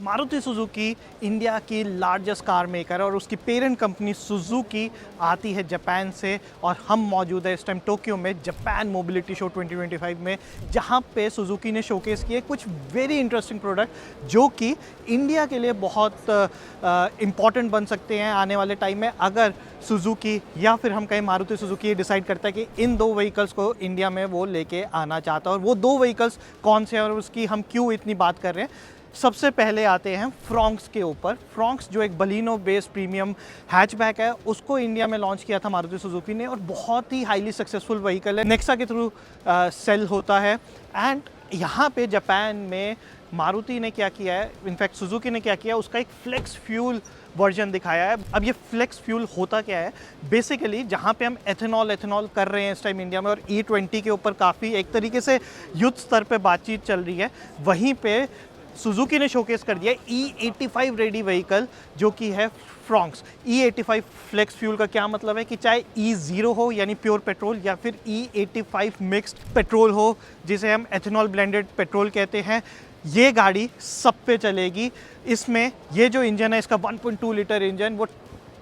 Maruti Suzuki India की largest car maker है और उसकी पेरेंट कंपनी सुजुकी आती है जापान से। और हम मौजूद है इस टाइम टोक्यो में जापान मोबिलिटी शो 2025 में, जहां पे सुजुकी ने शोकेस किए कुछ वेरी इंटरेस्टिंग प्रोडक्ट जो कि इंडिया के लिए बहुत इम्पॉर्टेंट बन सकते हैं आने वाले टाइम में, अगर सुजुकी या फिर हम कहें मारुति सुजुकी ये डिसाइड करता है कि इन दो व्हीकल्स को इंडिया में वो लेके आना चाहता है। और वो दो व्हीकल्स कौन से हैं और उसकी हम क्यों इतनी बात कर रहे हैं। सबसे पहले आते हैं फ्रॉन्क्स के ऊपर। फ्रॉन्क्स जो एक बलिनो बेस्ड प्रीमियम हैचबैक है, उसको इंडिया में लॉन्च किया था मारुति सुजुकी ने और बहुत ही हाईली सक्सेसफुल व्हीकल है। नेक्सा के थ्रू सेल होता है। एंड यहाँ पे जापान में मारुति ने क्या किया है, इनफैक्ट सुजुकी ने क्या किया, उसका एक फ्लेक्स फ्यूल वर्जन दिखाया है। अब ये फ्लेक्स फ्यूल होता क्या है, बेसिकली जहाँ पे हम एथेनॉल कर रहे हैं इस टाइम इंडिया में और E20 के ऊपर काफ़ी एक तरीके से युद्ध स्तर पे बातचीत चल रही है, वहीं पे सुजुकी ने शोकेस कर दिया E85 रेडी व्हीकल जो कि है फ्रॉन्क्स। E85 फ्लेक्स फ्यूल का क्या मतलब है कि चाहे E0 हो यानी प्योर पेट्रोल या फिर E85 मिक्स्ड पेट्रोल हो जिसे हम एथेनॉल ब्लेंडेड पेट्रोल कहते हैं, ये गाड़ी सब पे चलेगी। इसमें ये जो इंजन है इसका 1.2 लीटर इंजन वो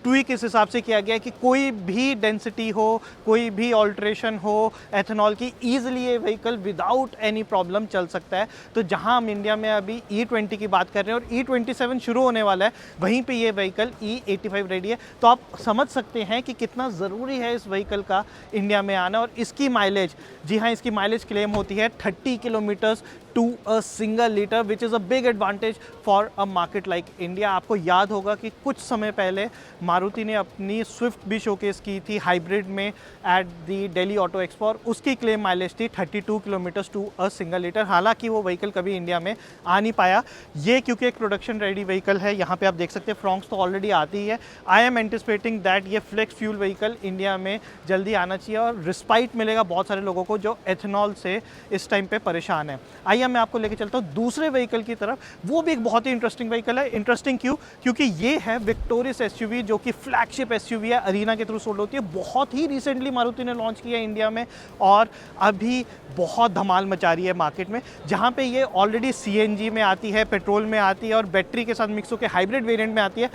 ट्विक इस हिसाब से किया गया है कि कोई भी डेंसिटी हो, कोई भी ऑल्ट्रेशन हो एथेनॉल की, ईजिली ये व्हीकल विदाउट एनी प्रॉब्लम चल सकता है। तो जहां हम इंडिया में अभी E20 की बात कर रहे हैं और E27 शुरू होने वाला है, वहीं पे ये व्हीकल E85 रेडी है। तो आप समझ सकते हैं कि कितना ज़रूरी है इस व्हीकल का इंडिया में आना। और इसकी माइलेज, जी हाँ, इसकी माइलेज क्लेम होती है 30 kilometres to a single litre, which is a big advantage for a market like India. आपको याद होगा कि कुछ समय पहले मारुति ने अपनी स्विफ्ट भी शोकेस की थी हाइब्रिड में at the Delhi auto expo और उसकी क्लेम माइलेज थी 32 kilometres to a single litre. हालांकि वो व्हीकल कभी इंडिया में आ नहीं पाया, ये क्योंकि एक प्रोडक्शन रेडी व्हीकल है। यहाँ पे आप देख सकते हैं फ्रॉन्क्स तो ऑलरेडी आती है। आई एम एंटिसिपेटिंग दैट ये फ्लेक्स फ्यूल व्हीकल इंडिया में जल्दी आना चाहिए और रिस्पाइट मिलेगा बहुत सारे लोगों को जो एथेनॉल से इस टाइम पे परेशान है। आइए मैं आपको लेके चलता हूँ दूसरे व्हीकल की तरफ। वो भी एक बहुत ही इंटरेस्टिंग व्हीकल है। इंटरेस्टिंग क्यों? क्योंकि ये है विक्टोरियस एसयूवी जो कि फ्लैगशिप एसयूवी है, अरीना के थ्रू सोल्ड होती है। बहुत ही रिसेंटली मारुति ने लॉन्च किया इंडिया में और अभी बहुत धमाल मचा रही है मार्केट में, जहाँ पे ये ऑलरेडी CNG में आती है, पेट्रोल में आती है और बैटरी के साथ मिक्स होकर हाइब्रिड वेरिएंट में आती है।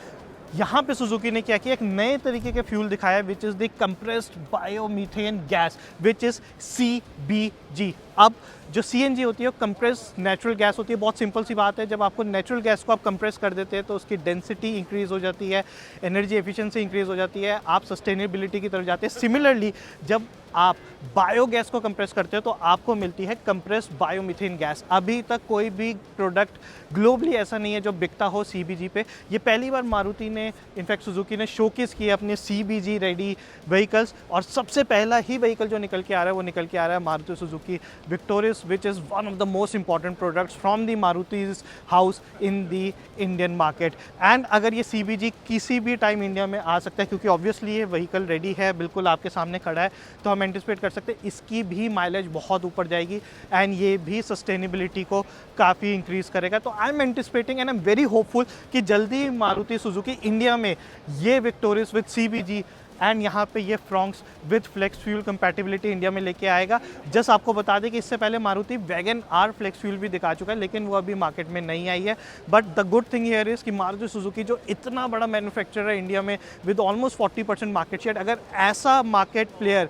यहाँ पे सुजुकी ने क्या किया, एक नए तरीके के फ्यूल दिखाया which is the compressed biomethane gas which is CBG। अब जो CNG होती है कंप्रेस्ड नेचुरल गैस होती है। बहुत सिंपल सी बात है, जब आपको नेचुरल गैस को आप कंप्रेस कर देते हैं तो उसकी डेंसिटी इंक्रीज़ हो जाती है, एनर्जी एफिशिएंसी इंक्रीज़ हो जाती है, आप सस्टेनेबिलिटी की तरफ जाते हैं। सिमिलरली जब आप बायोगैस को कंप्रेस करते हो तो आपको मिलती है कंप्रेस्ड बायोमीथेन गैस। अभी तक कोई भी प्रोडक्ट ग्लोबली ऐसा नहीं है जो बिकता हो CBG पे। ये पहली बार मारुति ने, इनफैक्ट सुजुकी ने शोकेस किए अपने CBG रेडी व्हीकल्स और सबसे पहला ही व्हीकल जो निकल के आ रहा है वो निकल के आ रहा है Maruti Suzuki victorious, which is one of the most important products from the Maruti's house in the Indian market। and अगर ये CBG किसी भी टाइम इंडिया में आ सकता है क्योंकि ऑब्वियसली ये व्हीकल रेडी है, बिल्कुल आपके सामने खड़ा है, तो हम एंटिसिपेट कर सकते हैं इसकी भी माइलेज बहुत ऊपर जाएगी एंड ये भी सस्टेनेबिलिटी को काफ़ी इंक्रीज़ करेगा। तो I am anticipating and I am very hopeful कि जल्दी मारुति सुजुकी इंडिया में ये विक्टोरियस विद CBG एंड यहाँ पे ये Fronx with flex fuel compatibility India में लेके आएगा। जस्ट आपको बता दें कि इससे पहले Maruti Wagon R flex fuel भी दिखा चुका है, लेकिन वो अभी मार्केट में नहीं आई है। But the good thing here is कि मारुति सुजुकी जो इतना बड़ा मैन्युफैक्चरर है इंडिया में विद ऑलमोस्ट 40% मार्केट शेयर, अगर ऐसा मार्केट प्लेयर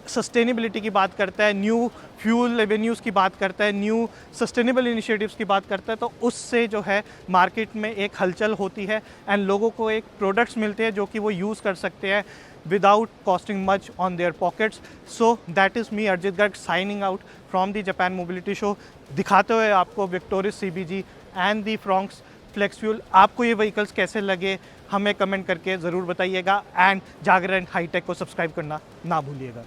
सस्टेनेबिलिटी की बात करता है, न्यू फ्यूल रेवेन्यूज़ की बात करता है, न्यू सस्टेनेबल इनिशिएटिव्स की बात करता है, तो उससे जो है मार्केट में एक हलचल होती है एंड लोगों को एक प्रोडक्ट्स मिलते हैं जो कि वो यूज़ कर सकते हैं without costing much on their pockets. So that is me Arijit Garg signing out from the Japan mobility show, दिखाते हुए आपको victorious CBG and the Fronx flex fuel. आपको ये व्हीकल्स कैसे लगे हमें कमेंट करके ज़रूर बताइएगा एंड जागरण हाईटेक को सब्सक्राइब करना ना भूलिएगा।